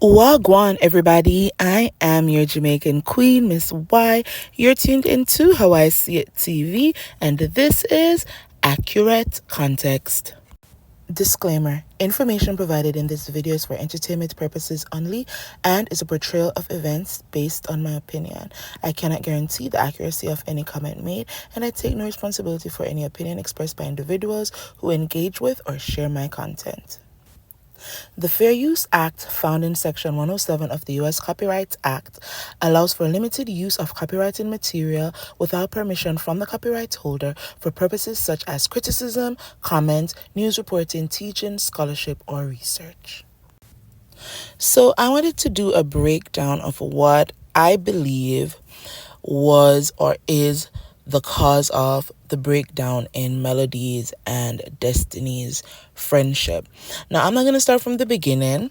Wagwan, everybody. I am your Jamaican queen, Miss Y. You're tuned into How I See It TV, and this is Accurate Context. Disclaimer: information provided in this video is for entertainment purposes only and is a portrayal of events based on my opinion. I cannot guarantee the accuracy of any comment made, and I take no responsibility for any opinion expressed by individuals who engage with or share my content. The Fair Use Act, found in Section 107 of the U.S. Copyright Act, allows for limited use of copyrighted material without permission from the copyright holder for purposes such as criticism, comment, news reporting, teaching, scholarship, or research. So I wanted to do a breakdown of what I believe was or is the cause of the breakdown in Melody's and Destiny's friendship. Now, I'm not going to start from the beginning.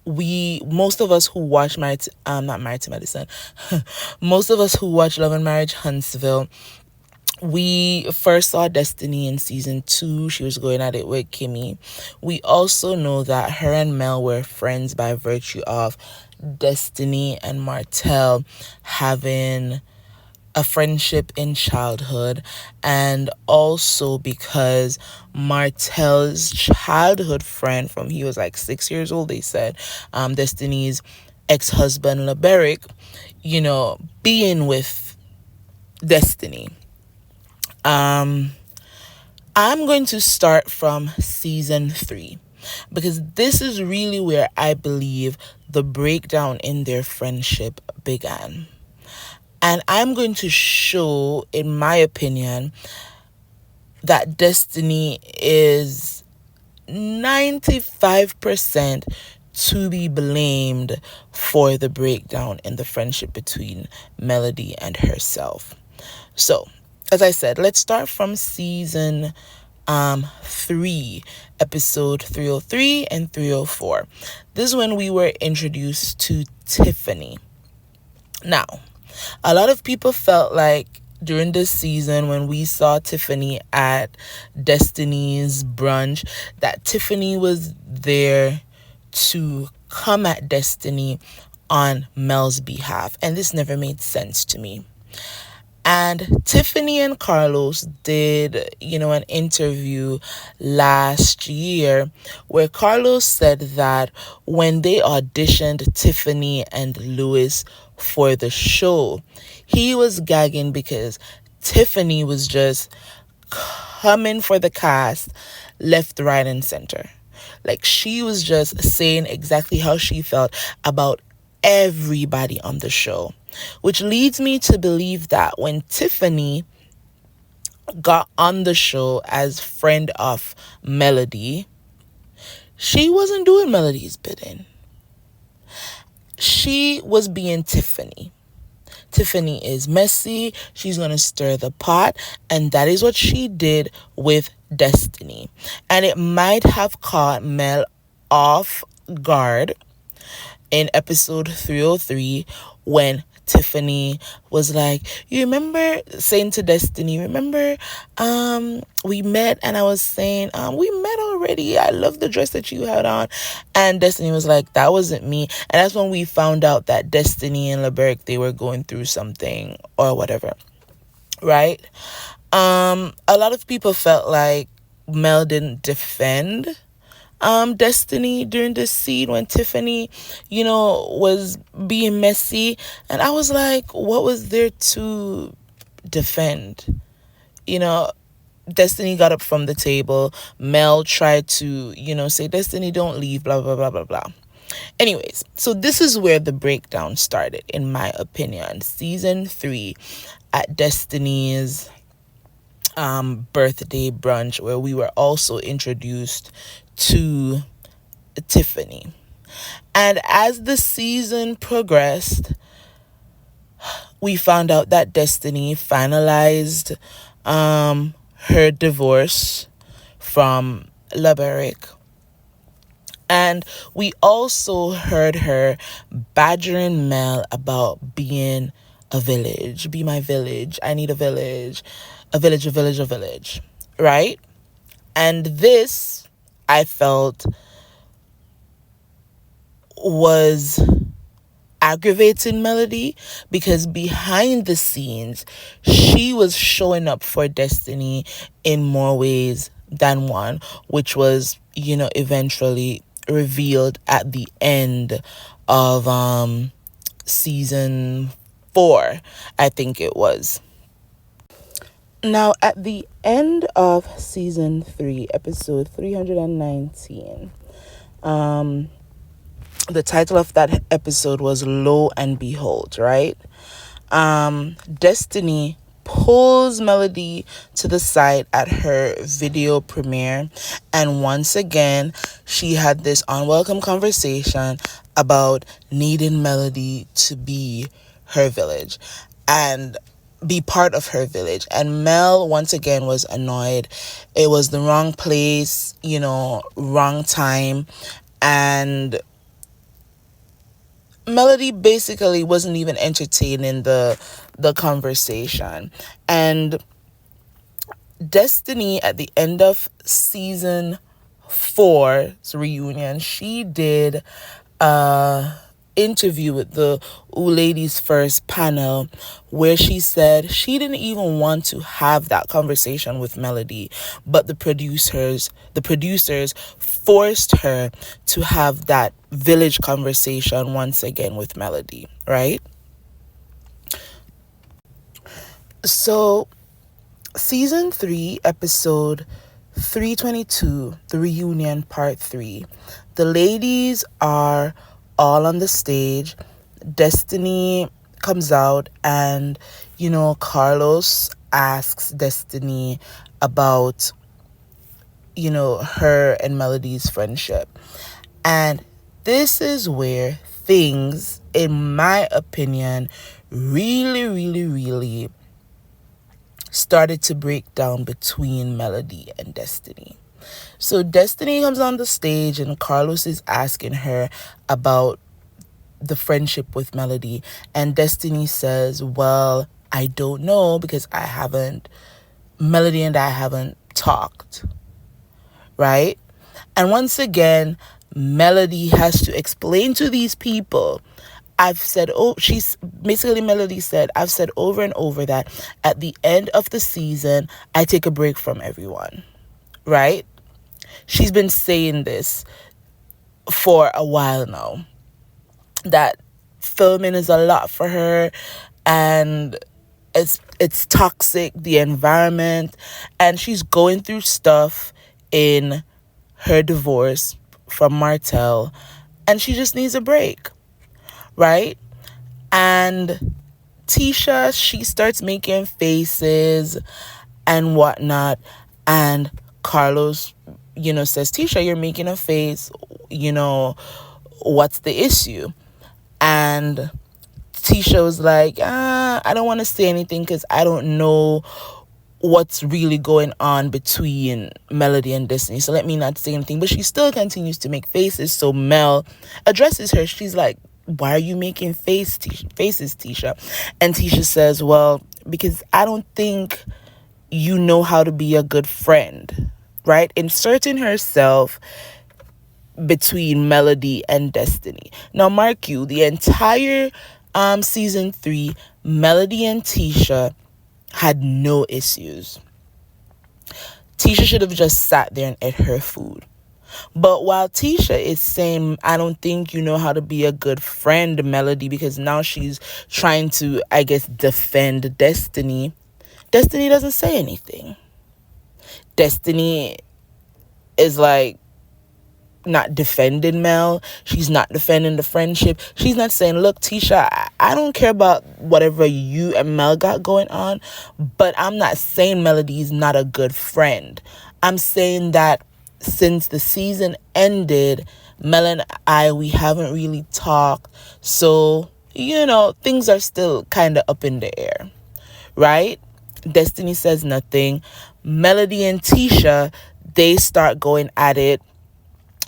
Most of us who watch not Married to Medicine, most of us who watch Love and Marriage Huntsville, we first saw Destiny in season 2. She was going at it with Kimmy. We also know that her and Mel were friends by virtue of Destiny and Martell having a friendship in childhood, and also because Martell's childhood friend from he was like 6 years old, they said, Destiny's ex-husband LeBeric, being with Destiny. I'm going to start from season 3 because this is really where I believe the breakdown in their friendship began. And I'm going to show, in my opinion, that Destiny is 95% to be blamed for the breakdown in the friendship between Melody and herself. So, as I said, let's start from season 3, episode 303 and 304. This is when we were introduced to Tiffany. Now, a lot of people felt like during this season when we saw Tiffany at Destiny's brunch that Tiffany was there to come at Destiny on Mel's behalf, and this never made sense to me. And Tiffany and Carlos did, an interview last year where Carlos said that when they auditioned Tiffany and Louis for the show, he was gagging because Tiffany was just coming for the cast left, right, and center. Like, she was just saying exactly how she felt about everybody on the show, which leads me to believe that when Tiffany got on the show as friend of Melody, she wasn't doing Melody's bidding. She was being Tiffany. Tiffany is messy. She's going to stir the pot. And that is what she did with Destiny. And it might have caught Mel off guard in episode 303 when Tiffany was like, you remember saying to Destiny, remember we met and I was saying we met already, I love the dress that you had on. And Destiny was like, that wasn't me. And that's when we found out that Destiny and LeBeric, they were going through something or whatever, right? A lot of people felt like Mel didn't defend Destiny during this scene when Tiffany, was being messy. And I was like, what was there to defend? Destiny got up from the table. Mel tried to, say, Destiny, don't leave, blah, blah, blah, blah, blah. Anyways, so this is where the breakdown started, in my opinion. Season 3 at Destiny's birthday brunch, where we were also introduced to Tiffany. And as the season progressed, we found out that Destiny finalized her divorce from LeBeric. And we also heard her badgering Mel about being a village. Be my village. I need a village. A village, a village, a village. Right? And this, I felt, was aggravating Melody, because behind the scenes she was showing up for Destiny in more ways than one, which was, eventually revealed at the end of season 4, I think it was. Now, at the end of season 3, episode 319, the title of that episode was Lo and Behold, right? Destiny pulls Melody to the side at her video premiere, and once again she had this unwelcome conversation about needing Melody to be her village and be part of her village. And Mel once again was annoyed. It was the wrong place, wrong time, and Melody basically wasn't even entertaining the conversation. And Destiny, at the end of season 4's reunion, she did a interview with the Ladies First panel, where she said she didn't even want to have that conversation with Melody, but the producers forced her to have that village conversation once again with Melody, right? So season 3, episode 322, the reunion part 3, the ladies are all on the stage. Destiny comes out, and Carlos asks Destiny about her and Melody's friendship. And this is where things, in my opinion, really, really, really started to break down between Melody and Destiny. So Destiny comes on the stage, and Carlos is asking her about the friendship with Melody, and Destiny says, well, I don't know, because Melody and I haven't talked, right? And once again, Melody has to explain to these people, Melody said, I've said over and over that at the end of the season, I take a break from everyone, right? She's been saying this for a while now, that filming is a lot for her, and it's toxic, the environment, and she's going through stuff in her divorce from Martell, and she just needs a break, right? And Tisha, she starts making faces and whatnot, and Carlos, says, Tisha, you're making a face, what's the issue? And Tisha was like, I don't want to say anything because I don't know what's really going on between Melody and Destiny, so let me not say anything. But she still continues to make faces. So Mel addresses her. She's like, why are you making faces, Tisha? And Tisha says, well, because I don't think you know how to be a good friend, right? Inserting herself between Melody and Destiny. Now, mark you, the entire season 3, Melody and Tisha had no issues. Tisha should have just sat there and ate her food. But while Tisha is saying, I don't think you know how to be a good friend, Melody, because now she's trying to, I guess, defend Destiny, Destiny doesn't say anything. Destiny is like, not defending Mel. She's not defending the friendship. She's not saying, look, Tisha, I don't care about whatever you and Mel got going on, but I'm not saying Melody's not a good friend. I'm saying that since the season ended, Mel and we haven't really talked. So, things are still kind of up in the air, right? Destiny says nothing. Melody and Tisha, they start going at it.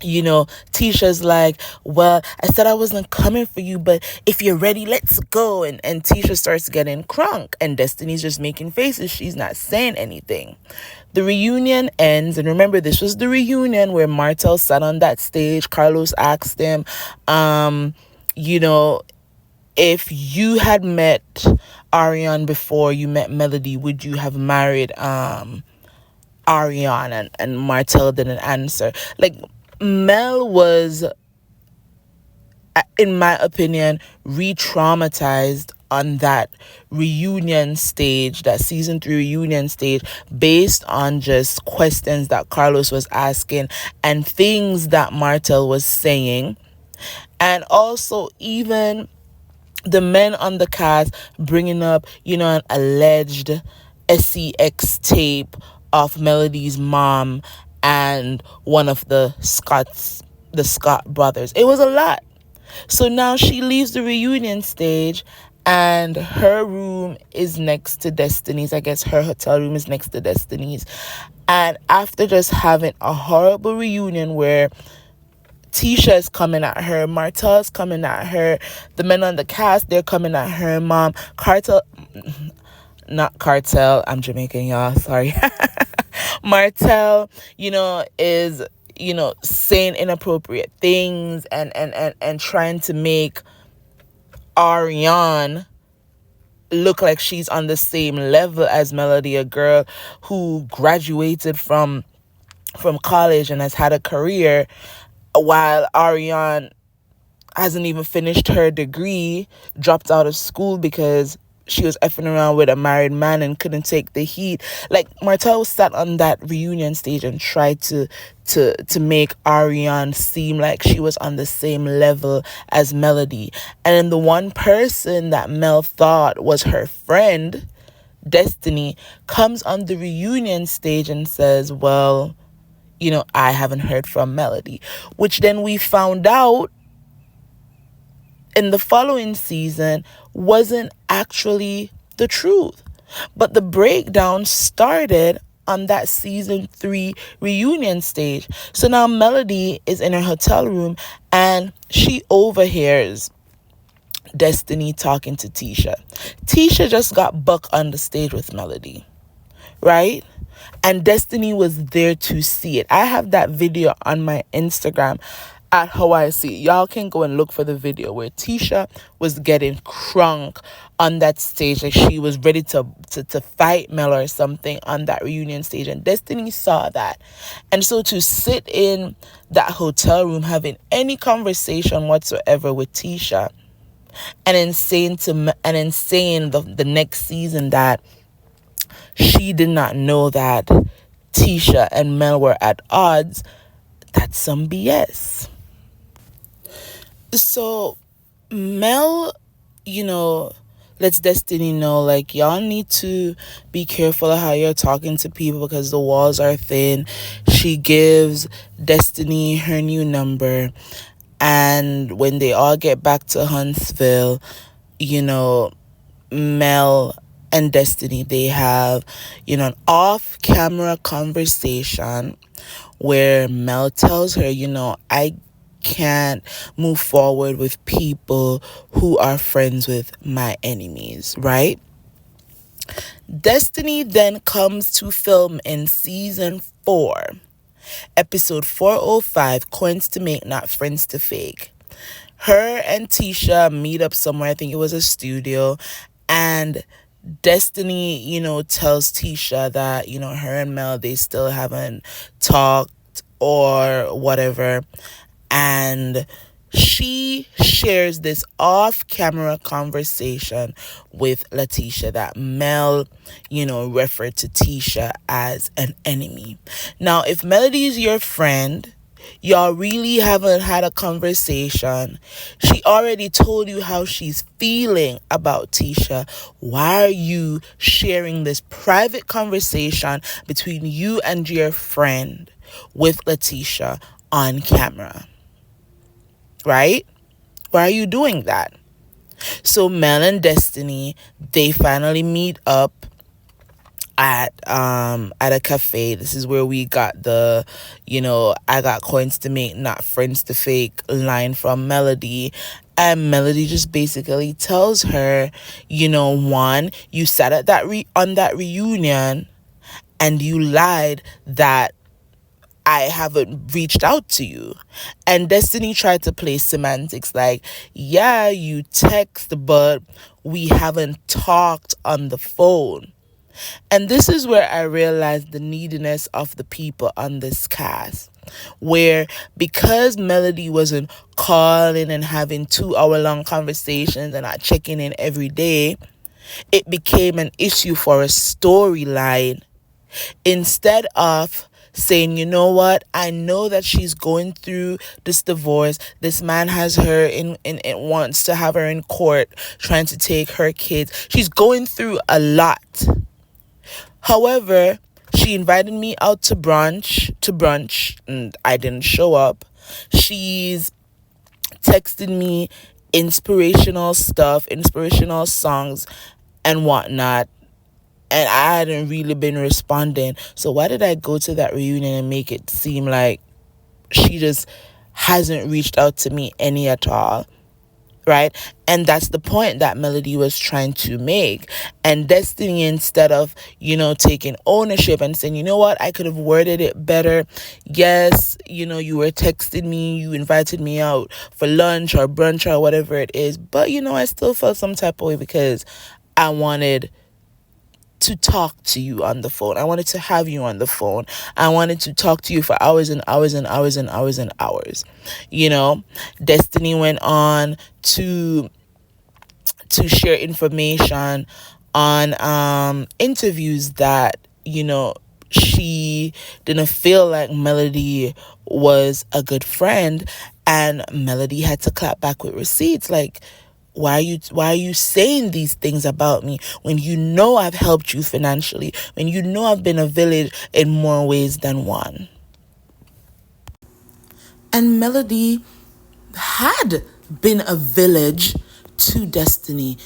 Tisha's like, well, I said I wasn't coming for you, but if you're ready, let's go. And Tisha starts getting crunk, and Destiny's just making faces. She's not saying anything. The reunion ends, and remember, this was the reunion where Martel sat on that stage. Carlos asked him, you know, if you had met Ariane before you met Melody, would you have married Ariane? And Martel didn't answer. Like, Mel was, in my opinion, re-traumatized on that reunion stage, that season 3 reunion stage, based on just questions that Carlos was asking and things that Martel was saying. And also, even the men on the cast bringing up, an alleged SEX tape of Melody's mom and one of the Scott brothers. It was a lot. So now she leaves the reunion stage, and her room is next to Destiny's. I guess her hotel room is next to Destiny's. And after just having a horrible reunion where Tisha is coming at her, Martell is coming at her, the men on the cast, they're coming at her mom, not Cartel, I'm Jamaican, y'all, sorry. Martell, is, saying inappropriate things and trying to make Ariane look like she's on the same level as Melody, a girl who graduated from college and has had a career, while Ariane hasn't even finished her degree, dropped out of school because she was effing around with a married man and couldn't take the heat. Like, Martell sat on that reunion stage and tried to make Ariane seem like she was on the same level as Melody. And then the one person that Mel thought was her friend, Destiny, comes on the reunion stage and says, well, I haven't heard from Melody. Which then we found out in the following season wasn't actually the truth. But the breakdown started on that season 3 reunion stage. So now Melody is in her hotel room and she overhears Destiny talking to Tisha. Tisha just got buck on the stage with Melody, right? And Destiny was there to see it. I have that video on my Instagram at How I See It. Y'all can go and look for the video where Tisha was getting crunk on that stage. Like, she was ready to fight Mel or something on that reunion stage. And Destiny saw that. And so to sit in that hotel room having any conversation whatsoever with Tisha and then saying the next season that she did not know that Tisha and Mel were at odds, that's some BS. So Mel, lets Destiny know, like, y'all need to be careful of how you're talking to people because the walls are thin. She gives Destiny her new number. And when they all get back to Huntsville, Mel and Destiny, they have, an off-camera conversation where Mel tells her, I can't move forward with people who are friends with my enemies, right? Destiny then comes to film in season 4, episode 405, Coins to Make, Not Friends to Fake. Her and Tisha meet up somewhere. I think it was a studio. And Destiny, tells Tisha that, her and Mel, they still haven't talked or whatever. And she shares this off-camera conversation with Letitia that Mel, referred to Tisha as an enemy. Now, if Melody's your friend, y'all really haven't had a conversation. She already told you how she's feeling about Tisha. Why are you sharing this private conversation between you and your friend with Letitia on camera? Right? Why are you doing that? So Mel and Destiny, they finally meet up at a cafe. This is where we got the, I got coins to make, not friends to fake line from Melody. And Melody just basically tells her, one, you sat at that on that reunion and you lied that I haven't reached out to you. And Destiny tried to play semantics like, yeah, you text, but we haven't talked on the phone. And this is where I realized the neediness of the people on this cast. Where because Melody wasn't calling and having 2 hour long conversations and not checking in every day, it became an issue for a storyline. Instead of saying, you know what, I know that she's going through this divorce. This man has her in wants to have her in court, trying to take her kids. She's going through a lot. However, she invited me out to brunch, and I didn't show up. She's texted me inspirational stuff, inspirational songs and whatnot, and I hadn't really been responding. So why did I go to that reunion and make it seem like she just hasn't reached out to me any at all? Right? And that's the point that Melody was trying to make. And Destiny, instead of, taking ownership and saying, you know what, I could have worded it better. Yes, you were texting me, you invited me out for lunch or brunch or whatever it is. But, I still felt some type of way because I wanted to talk to you on the phone. I wanted to have you on the phone. I wanted to talk to you for hours and hours and hours and hours and hours. Destiny went on to share information on interviews that, she didn't feel like Melody was a good friend, and Melody had to clap back with receipts like, why are you saying these things about me when you know I've helped you financially, when you know I've been a village in more ways than one? And Melody had been a village to Destiny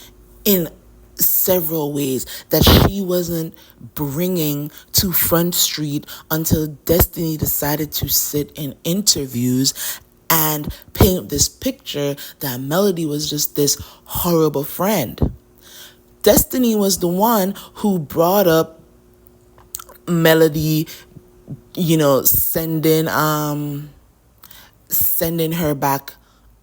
in several ways that she wasn't bringing to Front Street until Destiny decided to sit in interviews and paint this picture that Melody was just this horrible friend. Destiny was the one who brought up Melody, sending her back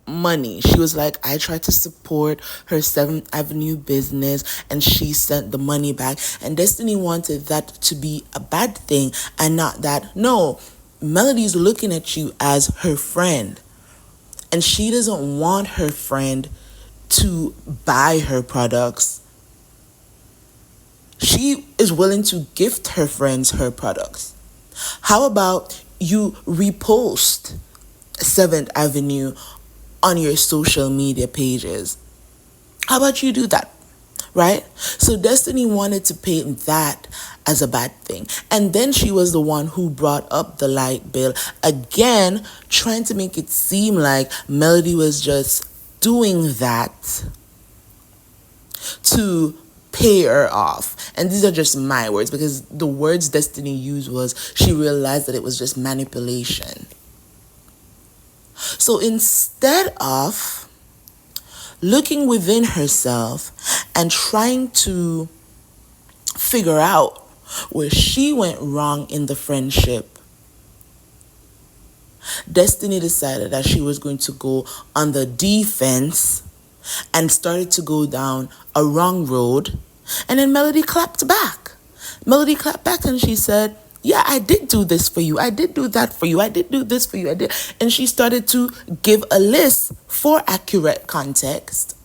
money. She was like, I tried to support her 7th Avenue business and she sent the money back. And Destiny wanted that to be a bad thing and not that. No, Melody's looking at you as her friend. And she doesn't want her friend to buy her products. She is willing to gift her friends her products. How about you repost 7th Avenue on your social media pages? How about you do that? Right? So Destiny wanted to paint that as a bad thing. And then she was the one who brought up the light bill. Again, trying to make it seem like Melody was just doing that to pay her off. And these are just my words, because the words Destiny used was she realized that it was just manipulation. So instead of looking within herself and trying to figure out where she went wrong in the friendship, Destiny decided that she was going to go on the defense and started to go down a wrong road. And then Melody clapped back. Melody clapped back and she said, yeah, I did do this for you. I did do that for you. I did do this for you. I did. And she started to give a list for accurate context.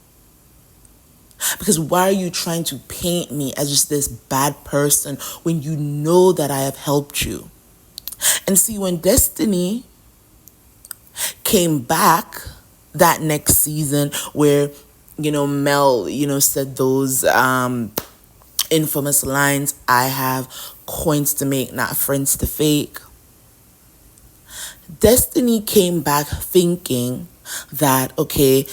Because why are you trying to paint me as just this bad person when you know that I have helped you? And see, when Destiny came back that next season where, Mel, said those infamous lines, I have coins to make, not friends to fake. Destiny came back thinking that, okay,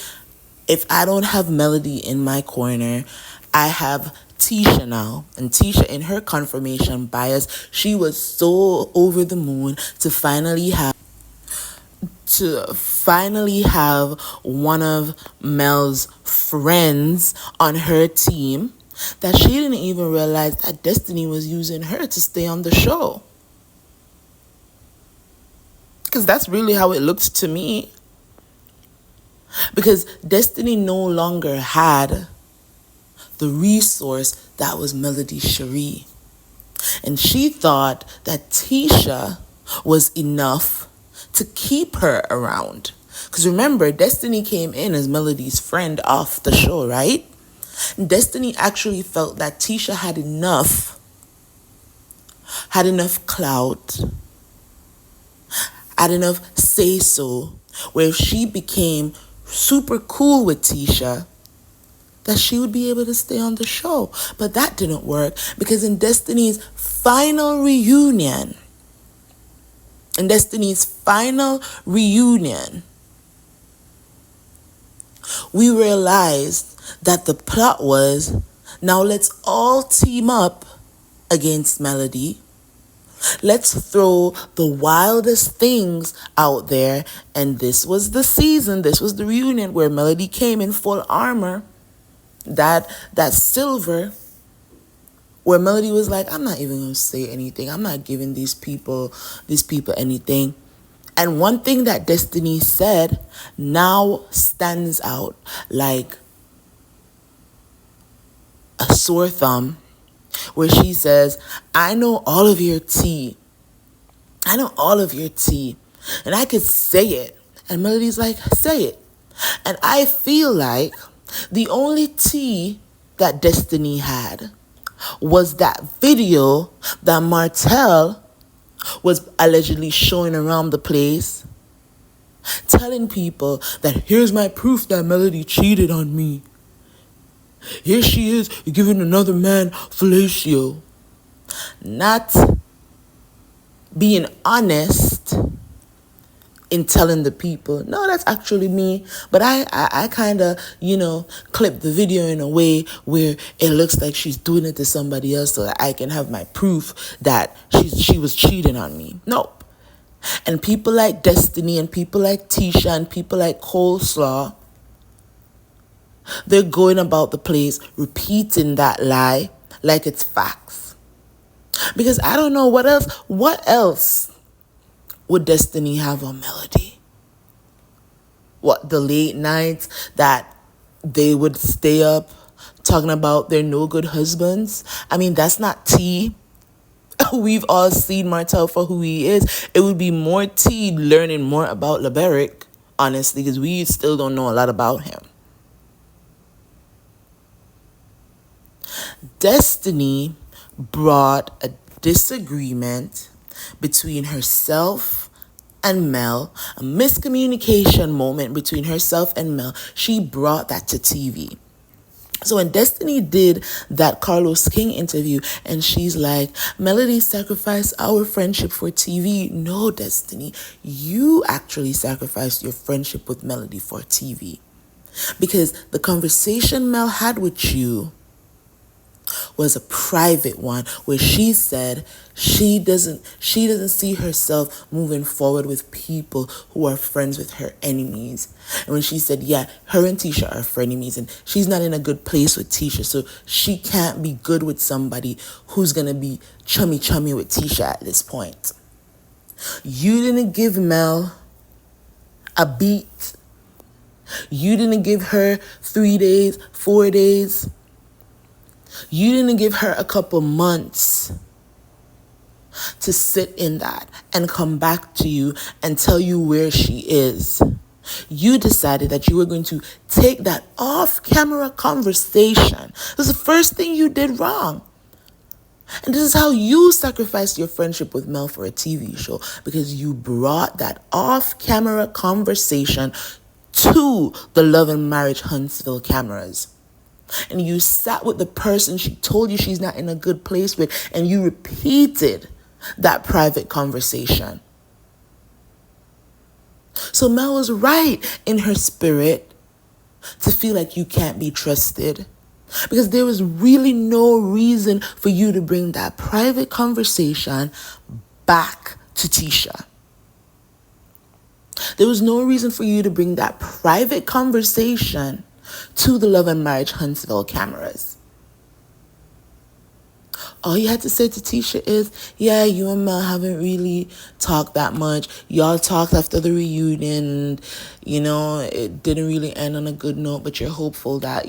if I don't have Melody in my corner, I have Tisha now. And Tisha, in her confirmation bias, she was so over the moon to finally have one of Mel's friends on her team, that she didn't even realize that Destiny was using her to stay on the show. Because that's really how it looked to me. Because Destiny no longer had the resource that was Melody Shari. And she thought that Tisha was enough to keep her around. Because remember, Destiny came in as Melody's friend off the show, right? And Destiny actually felt that Tisha had enough clout, had enough say-so, where if she became super cool with Tisha, that she would be able to stay on the show. But that didn't work, because in Destiny's final reunion, we realized that the plot was, now let's all team up against Melody. Let's throw the wildest things out there. And this was the season, this was the reunion where Melody came in full armor, that silver, where Melody was like, I'm not even going to say anything. I'm not giving these people anything. And one thing that Destiny said now stands out like a sore thumb, where she says, I know all of your tea. And I could say it. And Melody's like, say it. And I feel like the only tea that Destiny had was that video that Martell was allegedly showing around the place, telling people that here's my proof that Melody cheated on me. Here she is giving another man fellatio. Not being honest in telling the people, no, that's actually me. But I kind of, clip the video in a way where it looks like she's doing it to somebody else so that I can have my proof that she was cheating on me. Nope. And people like Destiny and people like Tisha and people like Coleslaw, they're going about the place repeating that lie like it's facts. Because I don't know what else would Destiny have on Melody? What, the late nights that they would stay up talking about their no good husbands? I mean, that's not tea. We've all seen Martell for who he is. It would be more tea learning more about LeBeric, honestly, because we still don't know a lot about him. Destiny brought a disagreement between herself and Mel, a miscommunication moment between herself and Mel. She brought that to TV. So when Destiny did that Carlos King interview and she's like, Melody sacrificed our friendship for TV. No, Destiny, you actually sacrificed your friendship with Melody for TV. Because the conversation Mel had with you was a private one, where she said she doesn't see herself moving forward with people who are friends with her enemies. And when she said, yeah, her and Tisha are frenemies and she's not in a good place with Tisha, so she can't be good with somebody who's gonna be chummy with Tisha at this point. You didn't give Mel a beat. You didn't give her 3 days, 4 days. You didn't give her a couple months to sit in that and come back to you and tell you where she is. You decided that you were going to take that off-camera conversation. This is the first thing you did wrong. And this is how you sacrificed your friendship with Mel for a TV show, because you brought that off-camera conversation to the Love and Marriage Huntsville cameras. And you sat with the person she told you she's not in a good place with, and you repeated that private conversation. So Mel was right in her spirit to feel like you can't be trusted. Because there was really no reason for you to bring that private conversation back to Tisha. There was no reason for you to bring that private conversation to the Love and Marriage Huntsville cameras. All you had to say to Tisha is, yeah, you and Mel haven't really talked that much. Y'all talked after the reunion. It didn't really end on a good note, but you're hopeful that,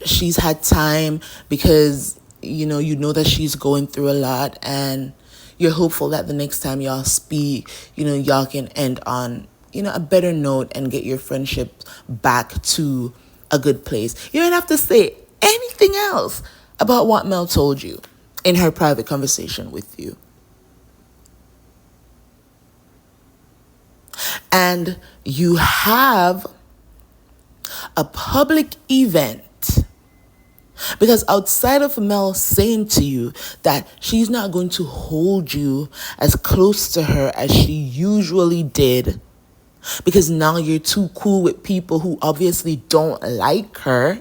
she's had time because, you know that she's going through a lot, and you're hopeful that the next time y'all speak, y'all can end on, a better note and get your friendship back to a good place. You don't have to say anything else about what Mel told you in her private conversation with you. And you have a public event, because outside of Mel saying to you that she's not going to hold you as close to her as she usually did, because now you're too cool with people who obviously don't like her,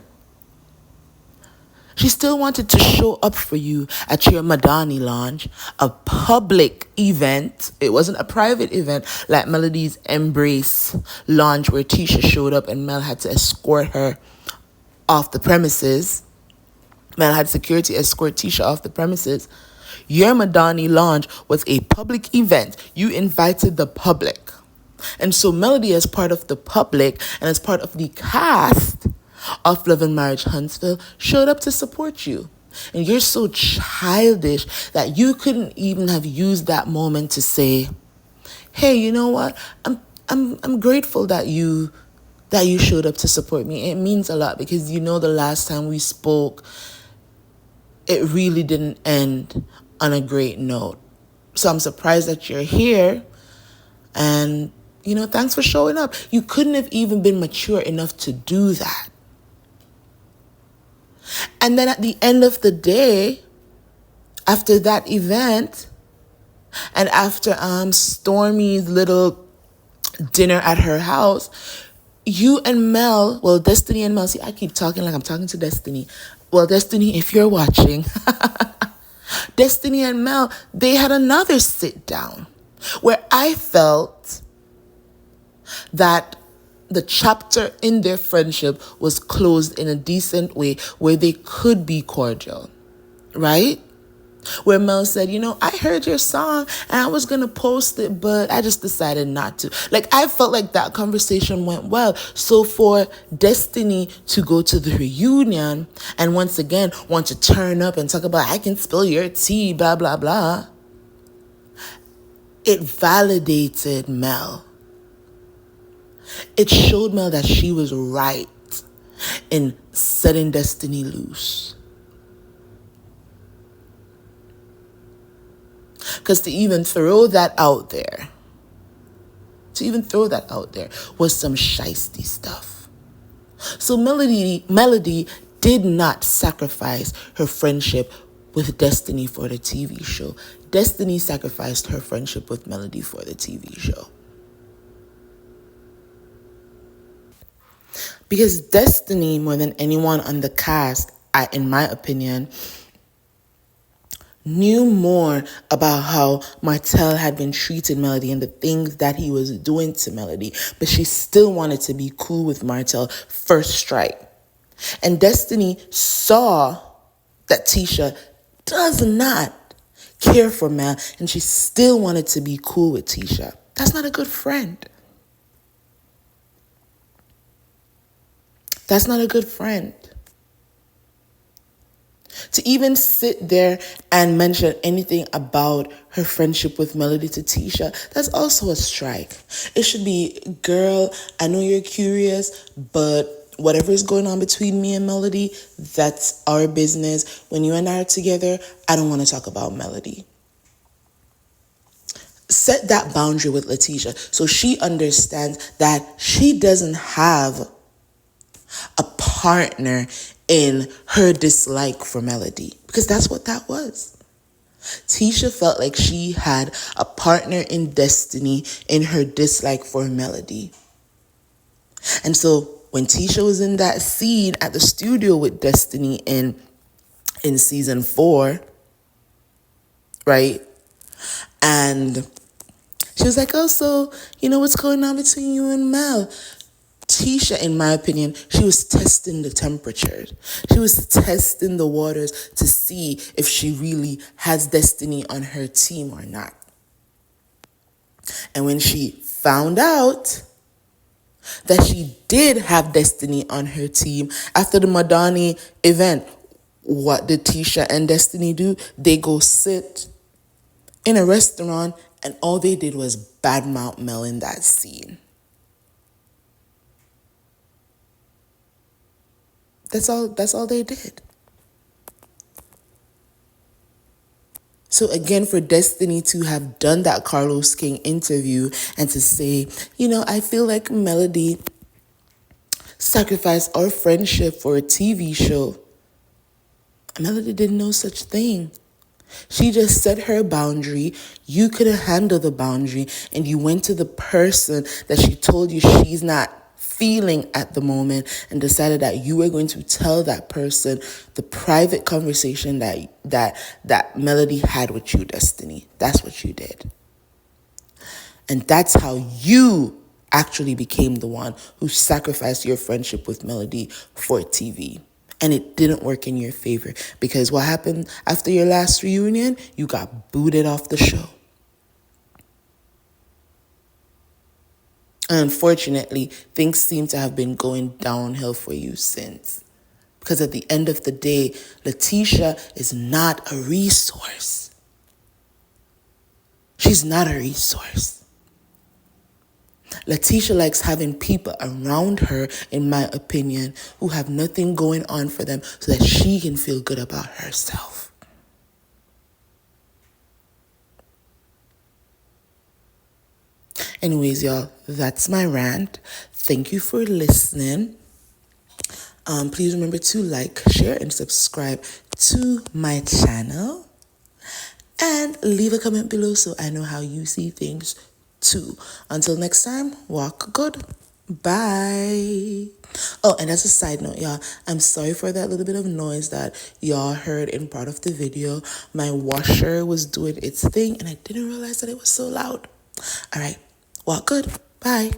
she still wanted to show up for you at your Madani launch, a public event. It wasn't a private event like Melody's Embrace launch where Tisha showed up and Mel had to escort her off the premises. Mel had security escort Tisha off the premises. Your Madani launch was a public event. You invited the public. And so Melody, as part of the public and as part of the cast of Love and Marriage Huntsville, showed up to support you. And you're so childish that you couldn't even have used that moment to say, hey, you know what? I'm grateful that you showed up to support me. It means a lot because the last time we spoke, it really didn't end on a great note. So I'm surprised that you're here. And, thanks for showing up. You couldn't have even been mature enough to do that. And then at the end of the day, after that event, and after Stormy's little dinner at her house, you and Mel, Destiny and Mel, see, I keep talking like I'm talking to Destiny. Well, Destiny, if you're watching, Destiny and Mel, they had another sit down where I felt that the chapter in their friendship was closed in a decent way where they could be cordial, right? Where Mel said, I heard your song and I was going to post it, but I just decided not to. I felt like that conversation went well. So for Destiny to go to the reunion and once again want to turn up and talk about, I can spill your tea, blah, blah, blah, it validated Mel. It showed Mel that she was right in setting Destiny loose. Because to even throw that out there was some shiesty stuff. So Melody did not sacrifice her friendship with Destiny for the TV show. Destiny sacrificed her friendship with Melody for the TV show. Because Destiny, more than anyone on the cast, in my opinion, knew more about how Martell had been treating Melody and the things that he was doing to Melody. But she still wanted to be cool with Martell first strike. And Destiny saw that Tisha does not care for Mel, and she still wanted to be cool with Tisha. That's not a good friend. That's not a good friend. To even sit there and mention anything about her friendship with Melody to Tisha, that's also a strike. It should be, girl, I know you're curious, but whatever is going on between me and Melody, that's our business. When you and I are together, I don't want to talk about Melody. Set that boundary with Letitia so she understands that she doesn't have a partner in her dislike for Melody, because that's what that was. Tisha felt like she had a partner in Destiny in her dislike for Melody. And so when Tisha was in that scene at the studio with Destiny in season 4, right? And she was like, oh, so, what's going on between you and Mel? Tisha, in my opinion, she was testing the temperature. She was testing the waters to see if she really has Destiny on her team or not. And when she found out that she did have Destiny on her team after the Madani event, what did Tisha and Destiny do? They go sit in a restaurant, and all they did was badmouth Mel in that scene. That's all they did. So again, for Destiny to have done that Carlos King interview and to say, I feel like Melody sacrificed our friendship for a TV show. Melody didn't know such thing. She just set her boundary. You couldn't handle the boundary, and you went to the person that she told you she's not feeling at the moment and decided that you were going to tell that person the private conversation that Melody had with you, Destiny. That's what you did. And that's how you actually became the one who sacrificed your friendship with Melody for TV. And it didn't work in your favor, because what happened after your last reunion? You got booted off the show. And unfortunately, things seem to have been going downhill for you since. Because at the end of the day, Letitia is not a resource. She's not a resource. Letitia likes having people around her, in my opinion, who have nothing going on for them so that she can feel good about herself. Anyways, y'all, that's my rant. Thank you for listening. Please remember to like, share, and subscribe to my channel. And leave a comment below so I know how you see things too. Until next time, walk good. Bye. Oh, and as a side note, y'all, I'm sorry for that little bit of noise that y'all heard in part of the video. My washer was doing its thing and I didn't realize that it was so loud. All right, walk good. Bye.